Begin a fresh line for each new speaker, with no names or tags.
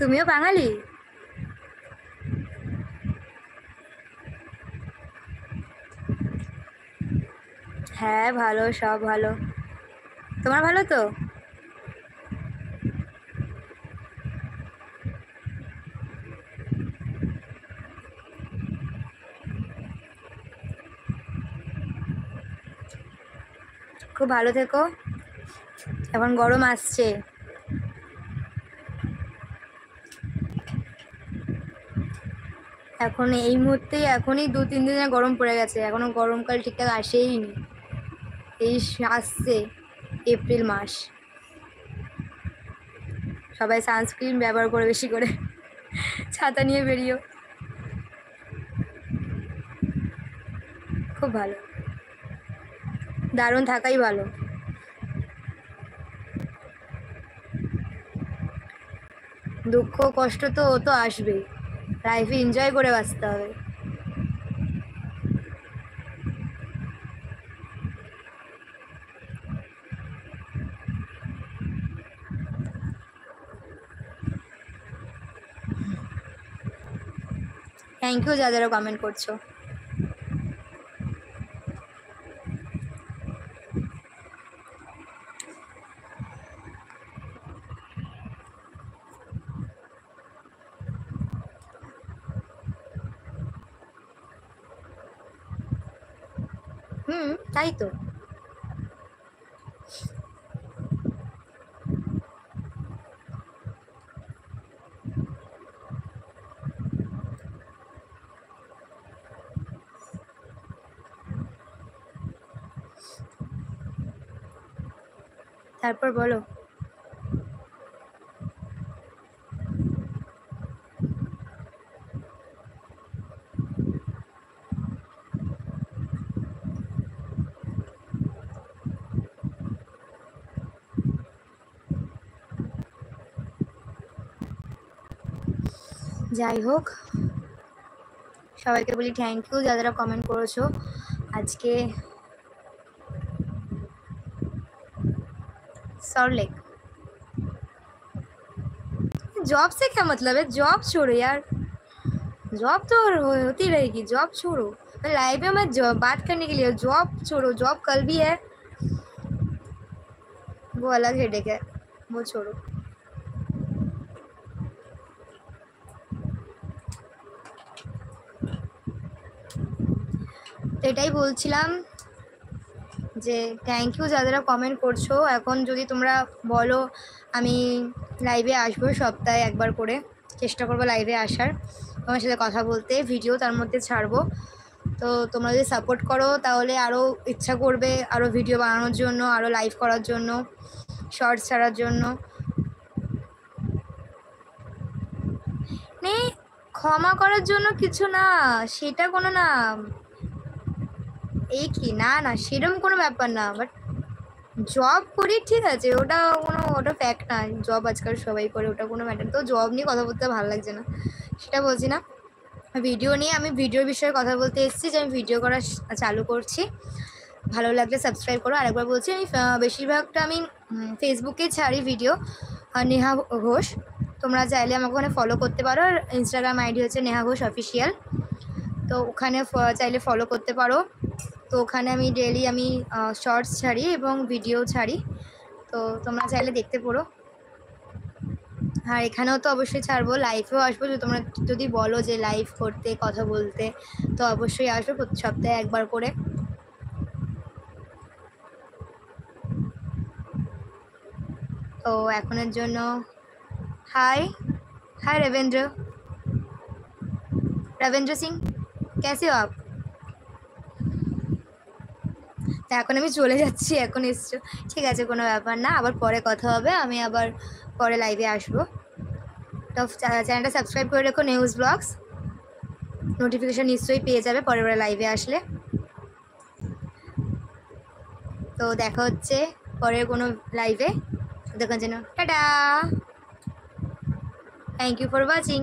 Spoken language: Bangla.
তুমিও বাঙালি? হ্যাঁ ভালো, সব ভালো। তোমার ভালো তো? খুব ভালো থেকো। এখন গরম আসছে। এখন এই মুহূর্তেই এখনই 2-3 দিনে গরম পড়ে গেছে, এখনো গরমকাল ঠিকঠাক আসেইনি। এই আসছে এপ্রিল মাস। সবাই সানস্ক্রিন ব্যবহার করে বেশি করে, ছাতা নিয়ে বেরিয়েও। খুব ভালো, দারুণ থাকাই ভালো। দুঃখ কষ্ট তো ও তো আসবেই, লাইফে এনজয় করে বাঁচতে হবে। থ্যাংক ইউ যা যারা কমেন্ট করছো। তাই তো। তারপর বলো। যাই হোক, সবাইকে বলি থ্যাংক ইউ যা যারা কমেন্ট করেছো আজকে। सॉल्ट जॉब से क्या मतलब है? जॉब छोड़ो यार, जॉब तो होती रहेगी, जॉब छोड़ो। लाइफ में मैं बात करने के लिए, जॉब छोड़ो, जॉब कल भी है, वो अलग हेडेक है, वो छोड़ो। এটাই বলছিলাম যে থ্যাংক ইউ যা যারা কমেন্ট করছো। এখন যদি তোমরা বলো আমি লাইভে আসবো, সপ্তাহে একবার করে চেষ্টা করবো লাইভে আসার, তোমার সাথে কথা বলতে, ভিডিও তার মধ্যে ছাড়বো। তো তোমরা যদি সাপোর্ট করো তাহলে আরও ইচ্ছা করবে আরও ভিডিও বানানোর জন্য, আরও লাইভ করার জন্য, শর্টস ছাড়ার জন্য। নে ক্ষমা করার জন্য কিছু না, সেটা কোনো না, এই কি না না সেরকম কোনো ব্যাপার না। বাট জব করি ঠিক আছে, ওটা ফ্যাক্ট না, জব আজকাল সবাই করে, ওটা কোনো ম্যাটার। তো জব নিয়ে কথা বলতে ভালো লাগছে না, সেটা বলছি না। ভিডিও নিয়ে, আমি ভিডিওর বিষয়ে কথা বলতে এসেছি যে আমি ভিডিও করা চালু করছি। ভালো লাগলে সাবস্ক্রাইব করো। আরেকবার বলছি, আমি বেশিরভাগটা আমি ফেসবুকে ছাড়ি ভিডিও, নেহা ঘোষ। তোমরা চাইলে আমাকে ওখানে ফলো করতে পারো। আর ইনস্টাগ্রাম আইডি হচ্ছে নেহা ঘোষ অফিসিয়াল, তো ওখানে চাইলে ফলো করতে পারো। তো ওখানে আমি ডেলি আমি শর্টস ছাড়ি এবং ভিডিও ছাড়ি, তো তোমরা চাইলে দেখতে পারো। আর এখানেও তো অবশ্যই ছাড়বো, লাইভেও আসবো। তোমরা যদি বলো যে লাইভ করতে, কথা বলতে, তো অবশ্যই আসবো প্রতি সপ্তাহে একবার করে। তো এখনের জন্য हाय हाय रविंद्र सिंह, कैसे हो आप? তো এখন আমি চলে যাচ্ছি, এখন এসছো, ঠিক আছে, কোনো ব্যাপার না, আবার পরে কথা হবে, আমি আবার পরে লাইভে আসবো। তো চ্যানেলটা সাবস্ক্রাইব করে রেখো, নিউজ ব্লগস, নোটিফিকেশন নিশ্চয়ই পেয়ে যাবে পরের বার লাইভে আসলে। তো দেখা হচ্ছে পরের কোনো লাইভে, দেখার জন্য ta-ta, thank you for watching.